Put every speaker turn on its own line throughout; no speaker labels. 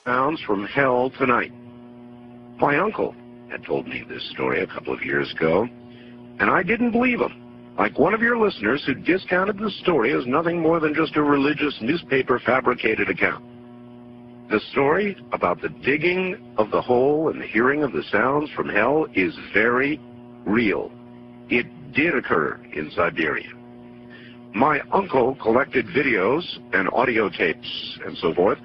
Sounds from Hell Tonight. My uncle had told me this story a couple of years ago, and I didn't believe him. Like one of your listeners who discounted the story as nothing more than just a religious newspaper fabricated account. The story about the digging of the hole and the hearing of the sounds from hell is very real. It did occur in Siberia. My uncle collected videos and audio tapes and so forth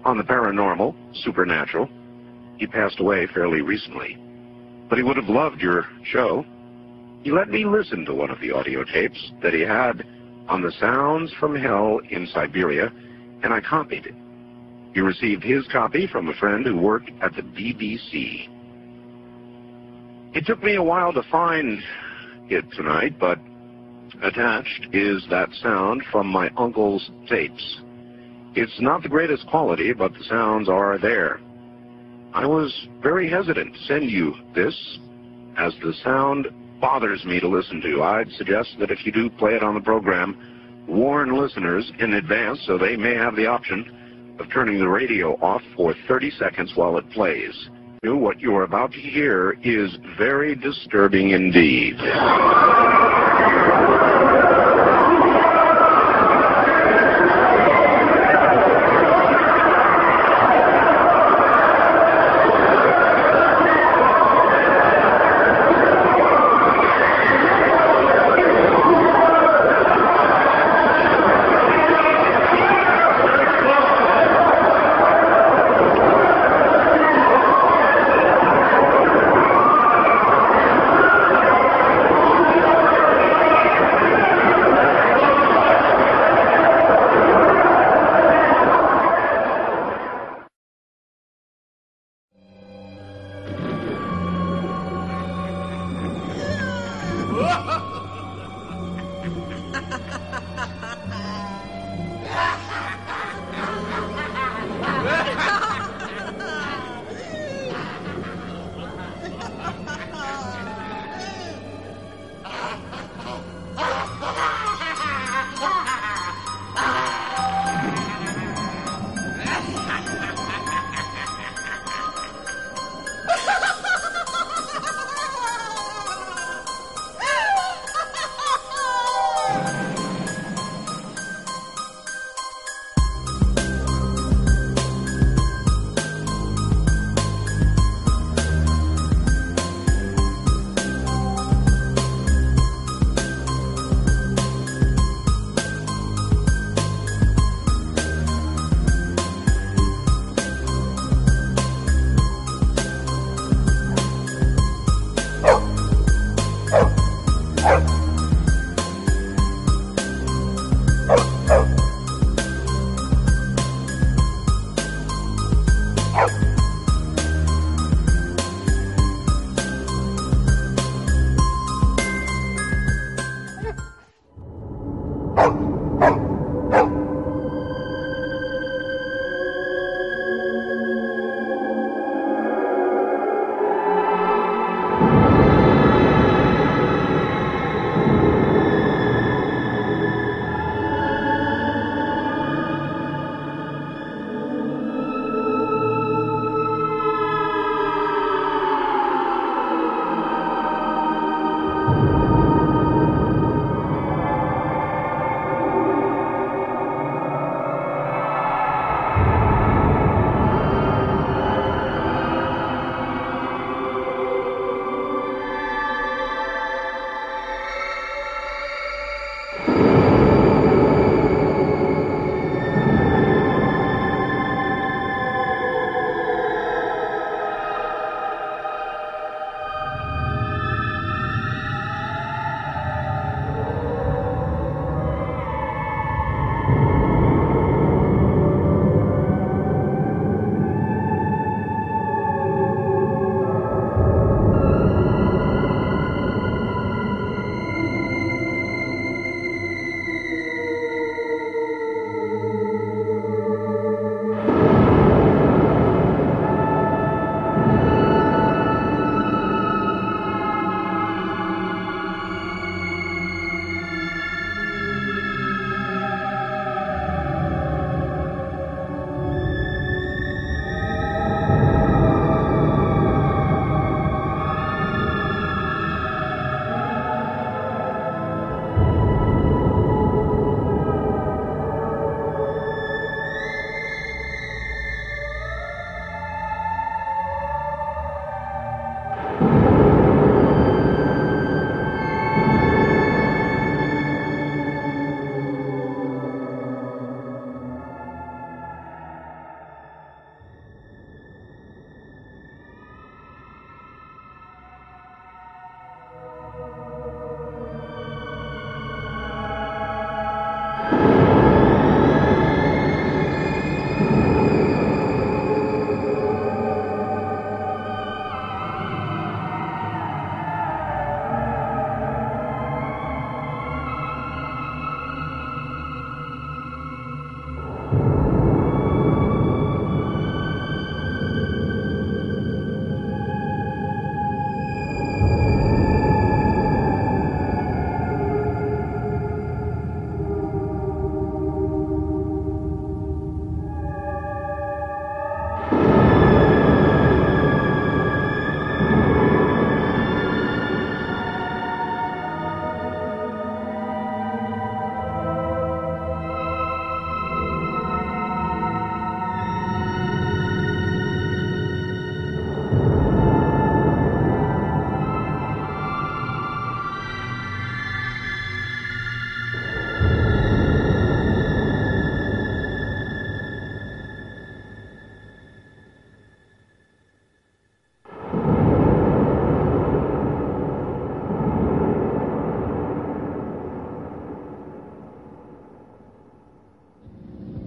on the paranormal, supernatural. He passed away fairly recently, but he would have loved your show. He let me listen to one of the audio tapes that he had on the sounds from hell in Siberia, and I copied it. He received his copy from a friend who worked at the BBC. It took me a while to find it tonight, but attached is that sound from my uncle's tapes. It's not the greatest quality, but the sounds are there. I was very hesitant to send you this, as the sound bothers me to listen to. I'd suggest that if you do play it on the program, warn listeners in advance so they may have the option of turning the radio off for 30 seconds while it plays. What you're about to hear is very disturbing indeed.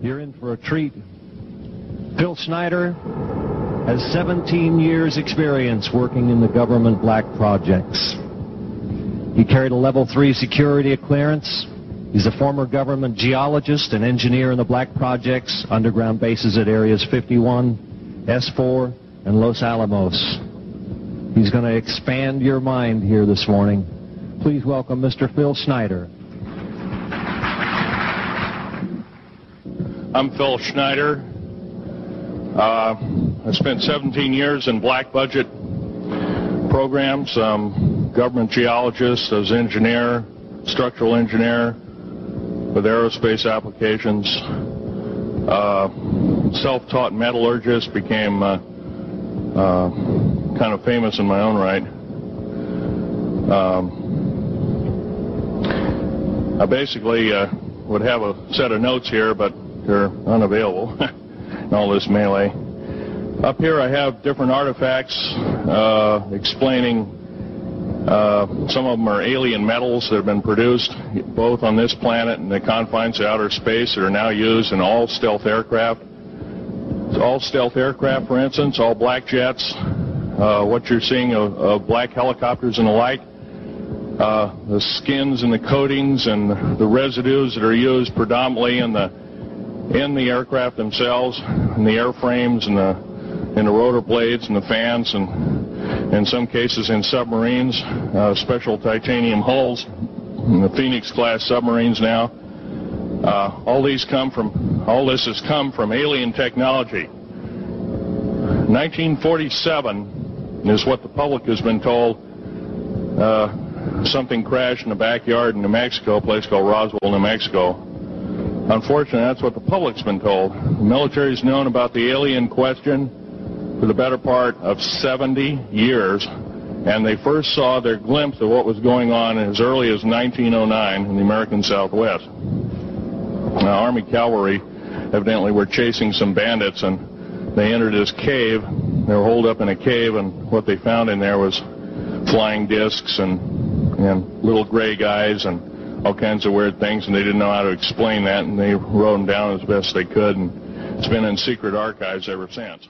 You're in for a treat. Phil Schneider has 17 years experience working in the government black projects. He carried a level 3 security clearance. He's a former government geologist and engineer in the black projects, underground bases at Areas 51, S4, and Los Alamos. He's going to expand your mind here this morning. Please welcome Mr. Phil Schneider.
I'm Phil Schneider. I spent 17 years in black budget programs. Government geologist, as engineer, structural engineer with aerospace applications. Self-taught metallurgist, became kind of famous in my own right. I basically would have a set of notes here, but they're unavailable in all this melee. Up here I have different artifacts explaining some of them are alien metals that have been produced both on this planet and the confines of outer space that are now used in all stealth aircraft. All stealth aircraft, for instance, all black jets, what you're seeing of black helicopters and the like, the skins and the coatings and the residues that are used predominantly in the aircraft themselves, in the airframes and the rotor blades and the fans, and in some cases in submarines, special titanium hulls in the Phoenix class submarines now. All this has come from alien technology. 1947 is what the public has been told. Something crashed in the backyard in New Mexico, a place called Roswell, New Mexico. Unfortunately, that's what the public's been told. The military's known about the alien question for the better part of 70 years, and they first saw their glimpse of what was going on as early as 1909 in the American Southwest. Now, Army cavalry evidently were chasing some bandits, and they entered this cave. They were holed up in a cave, and what they found in there was flying discs and little gray guys and all kinds of weird things, and they didn't know how to explain that, and they wrote them down as best they could, and it's been in secret archives ever since.